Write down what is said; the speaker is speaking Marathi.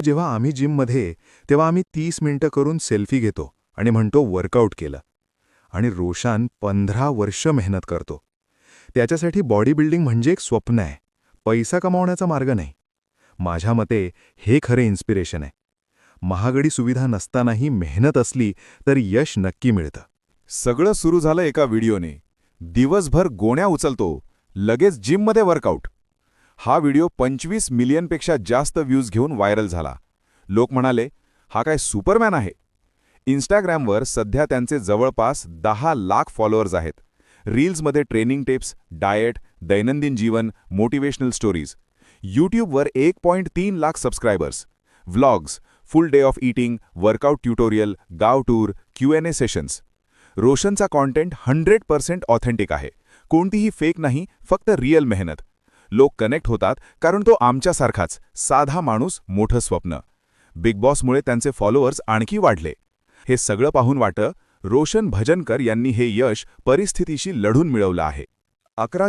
जेव्हा आम्ही जिममध्ये तेव्हा आम्ही 30 मिनिटं करून सेल्फी घेतो आणि म्हणतो वर्कआउट केलं. आणि रोशान 15 वर्ष मेहनत करतो. त्याच्यासाठी बॉडी बिल्डिंग म्हणजे एक स्वप्न आहे, पैसा कमावण्याचा मार्ग नाही. माझ्या मते हे खरे इन्स्पिरेशन आहे. महागडी सुविधा नसतानाही मेहनत असली तर यश नक्की मिळतं. सगळं सुरू झालं एका व्हिडिओने. दिवसभर गोण्या उचलतो, लगेच जिममध्ये वर्कआउट. हा व्हिडिओ 25 मिलियनपेक्षा जास्त व्ह्यूज घेऊन व्हायरल झाला. लोक म्हणाले, हा काय सुपरमॅन आहे. इंस्टाग्रामवर सध्या त्यांचे जवळपास 10 लाख फॉलोअर्स आहेत. रील्समध्ये ट्रेनिंग टिप्स, डाएट, दैनंदिन जीवन, मोटिवेशनल स्टोरीज. यूट्यूबवर 1.3 lakh subscribers. Vlogs, full day of eating, workout tutorial, गाव टूर, Q&A सेशन्स. रोशनचा कॉन्टेंट 100% ऑथेंटिक आहे. कोणतीही फेक नाही, फक्त रिअल मेहनत. लोक कनेक्ट होतात कारण तो आमच्यासारखाच साधा माणूस, मोठं स्वप्न. बिग बॉसमुळे त्यांचे फॉलोअर्स आणखी वाढले. हे सगळं पाहून वाटतं, रोशन भजनकर यांनी हे यश परिस्थितीशी लढून मिळवलं आहे. 11